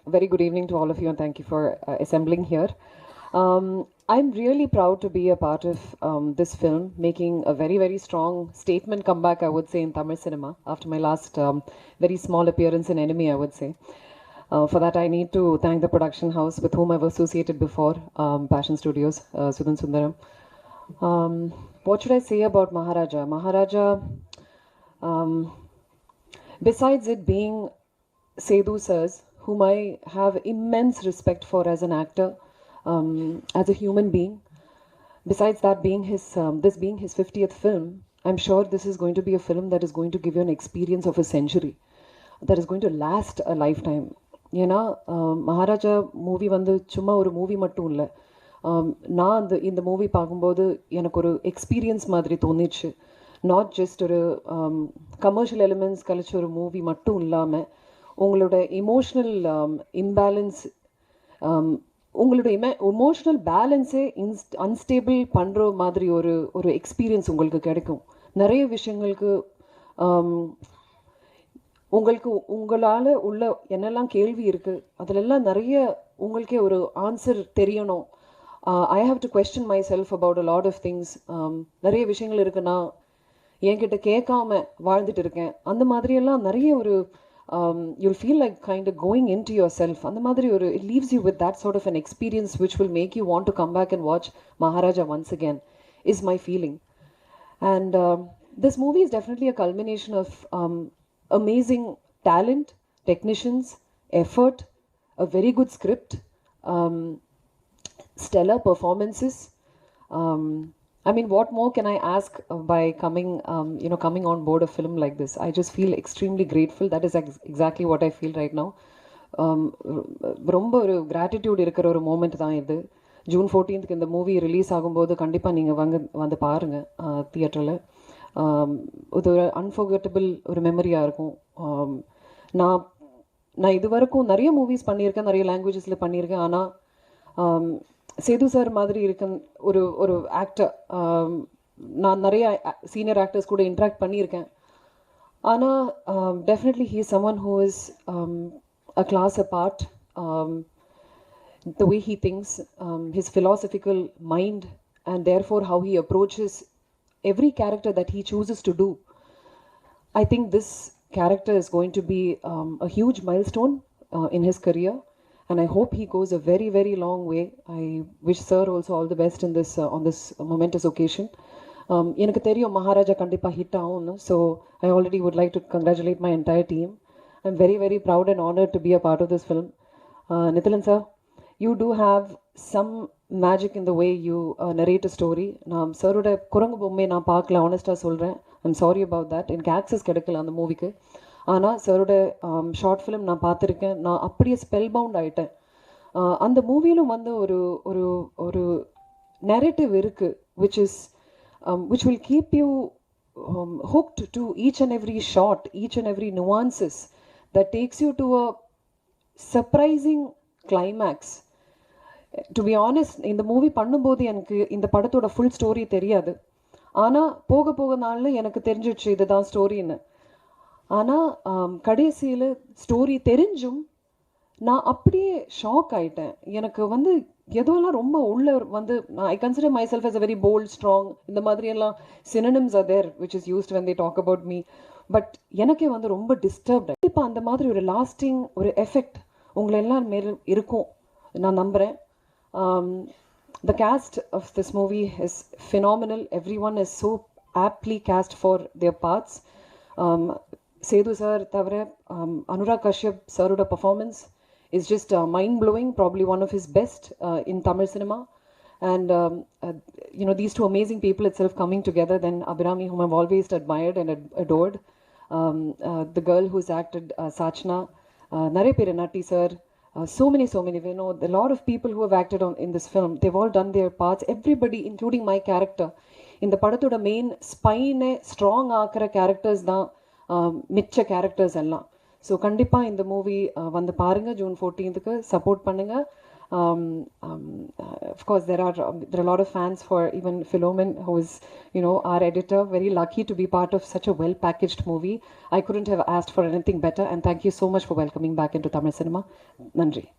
Very good evening to all of you, and thank you for assembling here. I'm really proud to be a part of this film, making a very, very strong statement comeback, I would say, in Tamil cinema after my last very small appearance in Enemy, I would say. For that, I need to thank the production house with whom I've associated before, Passion Studios, Sudhan Sundaram. What should I say about Maharaja? Maharaja, um, besides it being Sethu sirs, whom I have immense respect for as an actor, as a human being. Besides that being this being his 50th film, I'm sure this is going to be a film that is going to give you an experience of a century, that is going to last a lifetime. ஏன்னா Maharaja movie வந்து சும்மா ஒரு movie மட்டும் இல்லை. நான் இந்த movie பார்க்கும்போது எனக்கு ஒரு எக்ஸ்பீரியன்ஸ் மாதிரி தோணிச்சு. நாட் ஜஸ்ட் ஒரு கமர்ஷியல் எலிமெண்ட்ஸ் கழிச்ச ஒரு மூவி மட்டும் இல்லாமல் உங்களோட இமோஷ்னல் இம்பேலன்ஸ், உங்களோட எமோஷ்னல் பேலன்ஸே அன்ஸ்டேபிள் பண்ணுற மாதிரி ஒரு எக்ஸ்பீரியன்ஸ் உங்களுக்கு கிடைக்கும். நிறைய விஷயங்களுக்கு உங்களுக்கு உங்களால் உள்ள என்னெல்லாம் கேள்வி இருக்குது அதிலெல்லாம் நிறைய உங்களுக்கே ஒரு ஆன்சர் தெரியணும். I have to question myself about a lot of things. நிறைய விஷயங்கள் இருக்குன்னா என்கிட்ட கேட்காம வாழ்ந்துட்டு இருக்கேன். அந்த மாதிரியெல்லாம் நிறைய ஒரு you'll feel like kind of going into yourself. அந்த மாதிரி ஒரு it leaves you with that sort of an experience which will make you want to come back and watch Maharaja once again, is my feeling. And this movie is definitely a culmination of amazing talent, technicians, effort, a very good script, stellar performances. I mean, what more can I ask by coming on board a film like this? I just feel extremely grateful. That is exactly what I feel right now. ரொம்ப ஒரு gratitude இருக்கிற ஒரு moment தான் இது. June 14th இந்த movie release ஆகும்போது கண்டிப்பாக நீங்கள் வந்து பாருங்கள் தியேட்டரில். இது ஒரு அன்ஃபர்கெட்டபிள் ஒரு மெமரியாக இருக்கும். நான் இது வரைக்கும் நிறைய மூவிஸ் பண்ணியிருக்கேன், நிறைய லாங்குவேஜஸில் பண்ணியிருக்கேன். ஆனால் சேது சார் மாதிரி இருக்க ஒரு ஆக்டர் நான் நிறைய சீனியர் ஆக்டர்ஸ் கூட இன்ட்ராக்ட் பண்ணியிருக்கேன். ஆனால் definitely he is someone who is a class apart. The way he thinks, his philosophical mind, and therefore how he approaches every character that he chooses to do. I think this character is going to be a huge milestone in his career, and I hope he goes a very, very long way. I wish sir also all the best in this on this momentous occasion. எனக்கு தெரியும் மகாராஜா கண்டிப்பாக hit ஆகும்னு. So I already would like to congratulate my entire team. I'm very, very proud and honored to be a part of this film. Nithilan sir, you do have some magic in the way you narrate a story. நான் சரோட குரங்கு பொம்மை நான் பார்க்கல, ஆனஸ்டாக சொல்கிறேன். I'm sorry about that. எனக்கு access கிடைக்கல அந்த மூவிக்கு. ஆனால் சரோட ஷார்ட் ஃபிலிம் நான் பார்த்துருக்கேன். நான் அப்படியே ஸ்பெல் பவுண்ட் ஆகிட்டேன். அந்த மூவியிலும் வந்து ஒரு ஒரு ஒரு நெரேட்டிவ் இருக்குது which will keep you hooked to each and every shot, each and every nuances that takes you to a surprising climax. To be honest, இந்த மூவி பண்ணும்போது எனக்கு இந்த படத்தோட ஃபுல் ஸ்டோரி தெரியாது. ஆனால் போக போக நாளில் எனக்கு தெரிஞ்சிடுச்சு இதுதான் ஸ்டோரின்னு. ஆனால் கடைசியில் ஸ்டோரி தெரிஞ்சும் நான் அப்படியே ஷாக் ஆகிட்டேன். எனக்கு வந்து எதுவெல்லாம் ரொம்ப உள்ள வந்து ஐ consider my self as a very bold, strong, இந்த மாதிரியெல்லாம் synonyms are there which is used when they talk about me. But எனக்கே வந்து ரொம்ப டிஸ்டர்ப்ட். இப்போ அந்த மாதிரி ஒரு லாஸ்டிங் ஒரு எஃபெக்ட் உங்களை எல்லாம் மேலே இருக்கும் நான் நம்புகிறேன். The cast of this movie is phenomenal. Everyone is so aptly cast for their parts. Sethu sir thavara Anurag Kashyap saroda performance is just mind-blowing, probably one of his best in Tamil cinema. And these two amazing people itself coming together. Then Abhirami, whom I've always admired and adored. The girl who's acted Sachna, Nare Natti sir. So many, we know a lot of people who have acted in this film. They've all done their parts. Everybody, including my character. In the padathoda main spine strong ஆக்கிற characters தான் மிச்ச characters எல்லாம். So கண்டிப்பாக இந்த movie வந்து பாருங்கள். June 14th support பண்ணுங்கள். Of course, there are a lot of fans for even Philomen, who is, our editor. Very lucky to be part of such a well-packaged movie. I couldn't have asked for anything better. And thank you so much for welcoming back into Tamil cinema. Nandri.